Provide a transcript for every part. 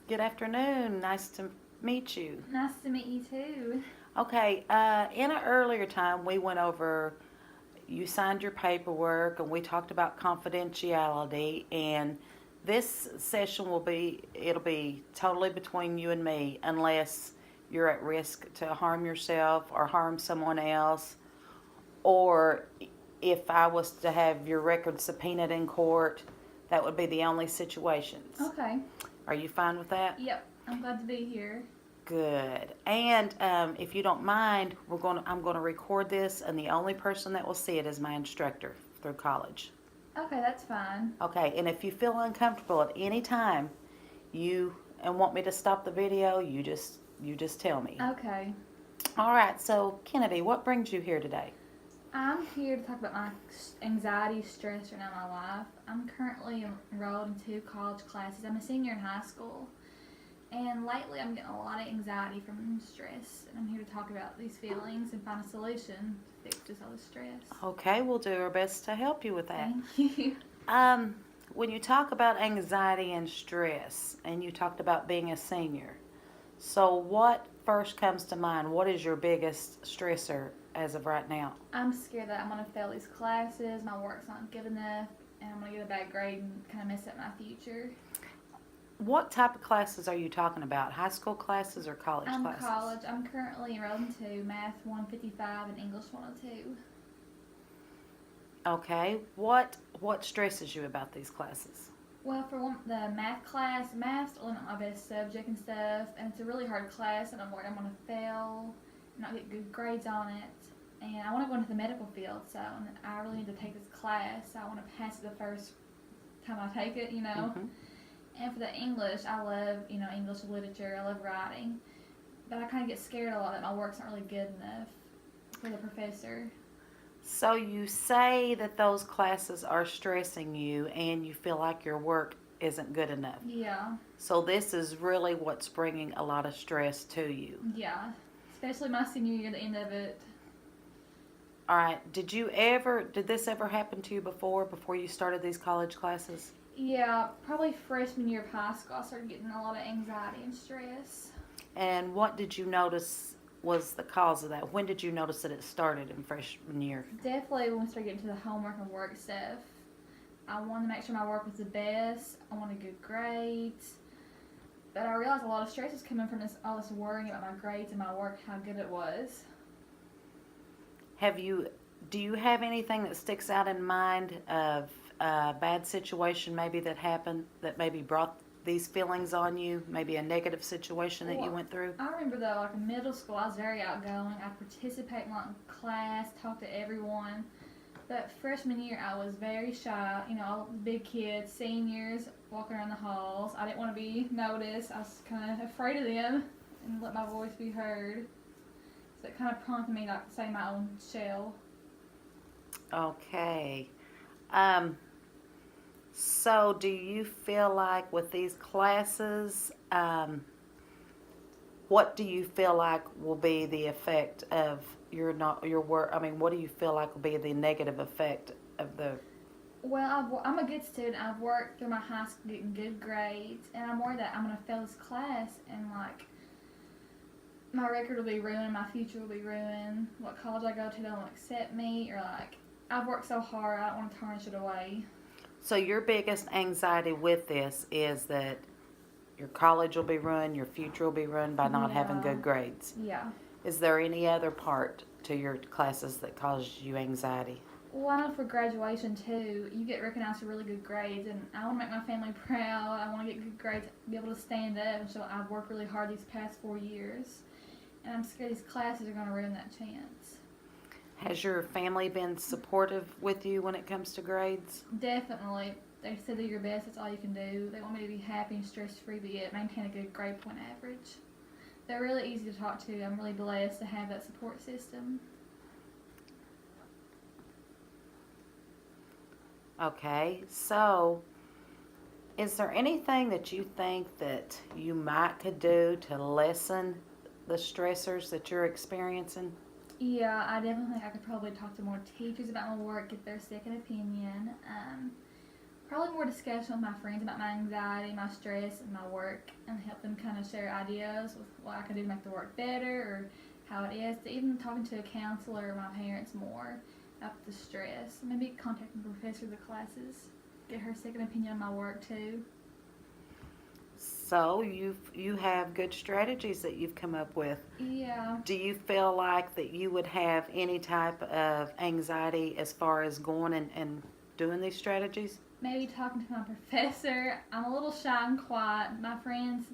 Good afternoon. Nice to meet you. Nice to meet you too. Okay, in an earlier time, we went over, you signed your paperwork and we talked about confidentiality. And this session it'll be totally between you and me unless you're at risk to harm yourself or harm someone else. Or if I was to have your record subpoenaed in court, that would be the only situations. Okay. Are you fine with that? Yep. I'm glad to be here. Good. And if you don't mind, I'm gonna record this, and the only person that will see it is my instructor through college. Okay, that's fine. Okay. And if you feel uncomfortable at any time, you and want me to stop the video, you just tell me. Okay. All right. So Kennedy, what brings you here today? I'm here to talk about my anxiety, stress right now in my life. I'm currently enrolled in two college classes. I'm a senior in high school. And lately I'm getting a lot of anxiety from stress. And I'm here to talk about these feelings and find a solution to fix just all the stress. Okay, we'll do our best to help you with that. Thank you. Um, when you talk about anxiety and stress, and you talked about being a senior, so what first comes to mind? What is your biggest stressor as of right now? I'm scared that I'm going to fail these classes, my work's not good enough, and I'm going to get a bad grade and kind of mess up my future. What type of classes are you talking about? High school classes or college I'm classes? college. I'm currently enrolled into Math 155 and English 102. Okay. What stresses you about these classes? Well, for the math class, math's really not my best subject and stuff, and it's a really hard class, and I'm worried I'm going to fail and not get good grades on it. And I want to go into the medical field, so I really need to take this class. So I want to pass it the first time I take it. Hmm. And for the English, I love, English literature. I love writing. But I kind of get scared a lot that my work's not really good enough for the professor. So you say that those classes are stressing you and you feel like your work isn't good enough. Yeah, So this is really what's bringing a lot of stress to you. yeah. Especially my senior year, the end of it. All right. Did this ever happen to you before you started these college classes? Yeah, probably freshman year of high school, I started getting a lot of anxiety and stress. And what did you notice was the cause of that? When did you notice that it started in freshman year? Definitely when we started getting to the homework and work stuff. I wanted to make sure my work was the best. I wanted good grades. But I realized a lot of stress was coming from all this worrying about my grades and my work, how good it was. Do you have anything that sticks out in mind of a bad situation maybe that happened that maybe brought these feelings on you? Maybe a negative situation that you Well, went through? I remember though, like in middle school, I was very outgoing. I participated in class, talked to everyone. But freshman year, I was very shy. All the big kids, seniors, walking around the halls. I didn't want to be noticed. I was kind of afraid of them and let my voice be heard. So it kind of prompted me not to say my own shell. Okay. Um, so do you feel like with these classes, what do you feel like will be the effect of your work? I mean, what do you feel like will be the negative effect of the? Well, I'm a good student. I've worked through my high school getting good grades, and I'm worried that I'm going to fail this class and, my record will be ruined, my future will be ruined. What college I go to, they won't accept me, or, I've worked so hard, I don't want to tarnish it away. So your biggest anxiety with this is that your college will be ruined, your future will be ruined by not having Yeah. good grades. Yeah. Is there any other part to your classes that causes you anxiety? Well, I know for graduation, too, you get recognized for really good grades, and I want to make my family proud. I want to get good grades, be able to stand up and show I've worked really hard these past 4 years. And I'm scared these classes are going to ruin that chance. Has your family been supportive with you when it comes to grades? Definitely. They said do your best, that's all you can do. They want me to be happy and stress-free, but yet maintain a good grade point average. They're really easy to talk to. I'm really blessed to have that support system. Okay, so is there anything that you think that you might could do to lessen the stressors that you're experiencing? Yeah, I definitely think I could probably talk to more teachers about my work, get their second opinion. Probably more discussion with my friends about my anxiety, my stress, and my work, and help them kind of share ideas with what I can do to make the work better or how it is. To even talking to a counselor or my parents more about the stress. Maybe contacting the professor of the classes, get her second opinion on my work too. So you have good strategies that you've come up with. Yeah, Do you feel like that you would have any type of anxiety as far as going and doing these strategies? maybe talking to my professor. I'm a little shy and quiet. My friends,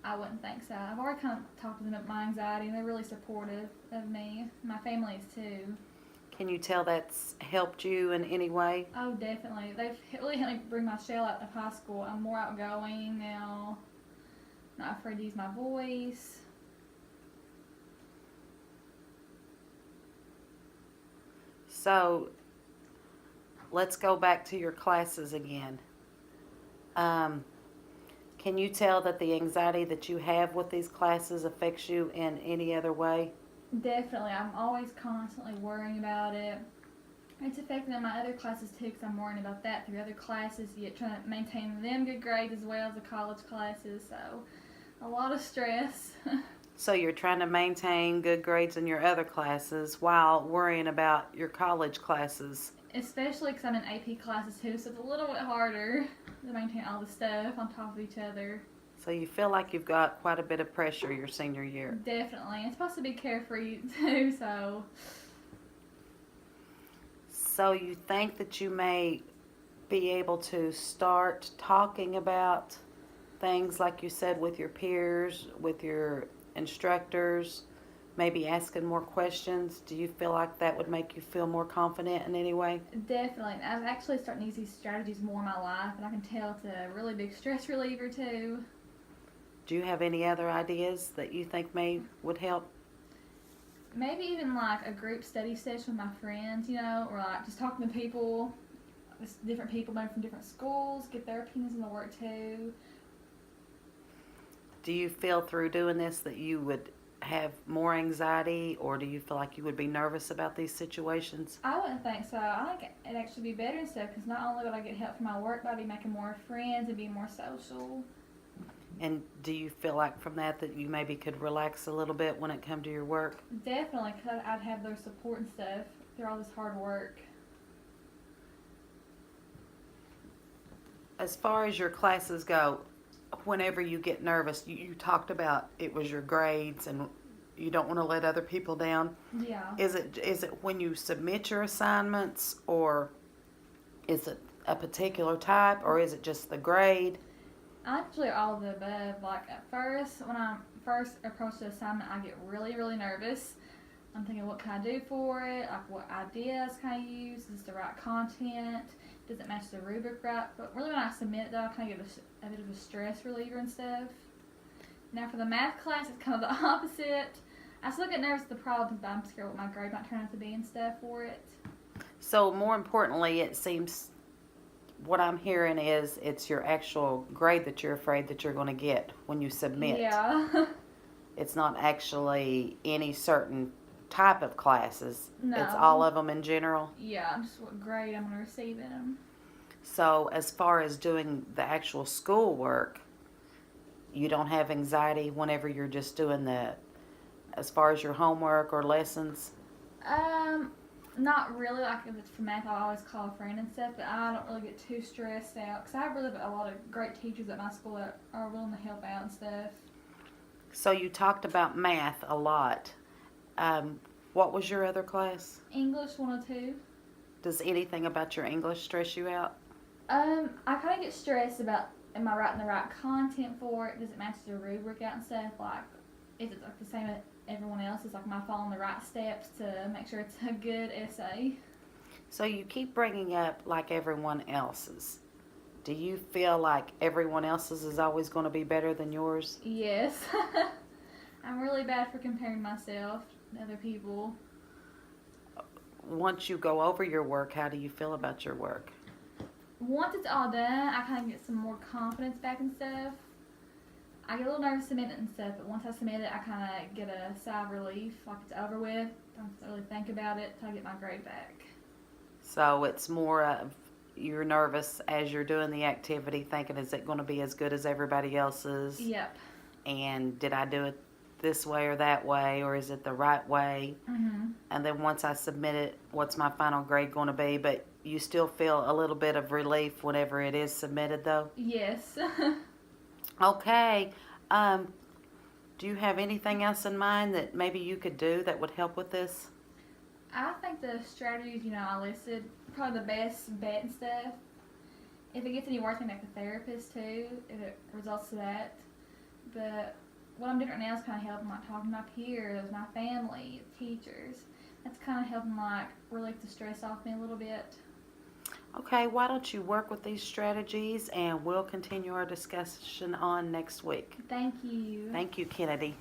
I wouldn't think so. I've already kind of talked to them about my anxiety, and they're really supportive of me. My family is too. Can you tell that's helped you in any way? Oh, definitely. They've really helped me bring my shell out of high school. I'm more outgoing now. Not afraid to use my voice. So let's go back to your classes again. Can you tell that the anxiety that you have with these classes affects you in any other way? Definitely. I'm always constantly worrying about it. It's affecting my other classes too, because I'm worrying about that through other classes, yet trying to maintain them good grades as well as the college classes. So, a lot of stress. So you're trying to maintain good grades in your other classes while worrying about your college classes. Especially because I'm in AP classes too, so it's a little bit harder to maintain all the stuff on top of each other. So you feel like you've got quite a bit of pressure your senior year. Definitely. It's supposed to be carefree too, so. So you think that you may be able to start talking about things like you said with your peers, with your instructors, maybe asking more questions? Do you feel like that would make you feel more confident in any way? Definitely. I'm actually starting to use these strategies more in my life, and I can tell it's a really big stress reliever too. Do you have any other ideas that you think would help? Maybe even like a group study session with my friends, or like just talking to people, just different people maybe from different schools, get their opinions on the work too. Do you feel through doing this that you would have more anxiety, or do you feel like you would be nervous about these situations? I wouldn't think so. I think it'd actually be better and stuff, because not only would I get help from my work, but I'd be making more friends and be more social. And do you feel like from that you maybe could relax a little bit when it come to your work? Definitely, because I'd have their support and stuff through all this hard work. As far as your classes go, whenever you get nervous, you talked about it was your grades and you don't want to let other people down. Yeah. Is it when you submit your assignments, or is it a particular type, or is it just the grade? Actually, all of the above. Like at first, when I first approach the assignment, I get really, really nervous. I'm thinking, what can I do for it? Like, what ideas can I use? Is this the right content? Does it match the rubric right? But really, when I submit it, though, I kind of get a bit of a stress reliever and stuff. Now, for the math class, it's kind of the opposite. I still get nervous at the problems, but I'm scared what my grade might turn out to be and stuff for it. So more importantly, it seems what I'm hearing is it's your actual grade that you're afraid that you're going to get when you submit. Yeah. It's not actually any certain type of classes. No. It's all of them in general. Yeah, just what grade I'm going to receive in them. So as far as doing the actual school work, you don't have anxiety whenever you're just doing as far as your homework or lessons? Not really. Like if it's for math, I always call a friend and stuff, but I don't really get too stressed out because I have really a lot of great teachers at my school that are willing to help out and stuff. So you talked about math a lot. What was your other class? English 102. Does anything about your English stress you out? I kind of get stressed about, am I writing the right content for it? Does it match the rubric out and stuff? Like, is it like the same as everyone else? Is like, am I following the right steps to make sure it's a good essay? So you keep bringing up like everyone else's. Do you feel like everyone else's is always going to be better than yours? Yes. I'm really bad for comparing myself to other people. Once you go over your work, how do you feel about your work? Once it's all done, I kind of get some more confidence back and stuff. I get a little nervous submitting it and stuff, but once I submit it, I kind of get a sigh of relief, like it's over with. Don't have to really think about it till I get my grade back. So it's more of you're nervous as you're doing the activity, thinking, is it going to be as good as everybody else's? Yep. And did I do it this way or that way, or is it the right way? Mhm. And then once I submit it, what's my final grade going to be? But you still feel a little bit of relief whenever it is submitted, though? Yes. Okay. Do you have anything else in mind that maybe you could do that would help with this? I think the strategies, I listed, probably the best bet and stuff. If it gets any worse, I can make a therapist too, if it results to that. But what I'm doing right now is kind of helping, like, talking to my peers, my family, teachers. That's kind of helping, like, relieve the stress off me a little bit. Okay, why don't you work with these strategies and we'll continue our discussion on next week. Thank you. Thank you, Kennedy.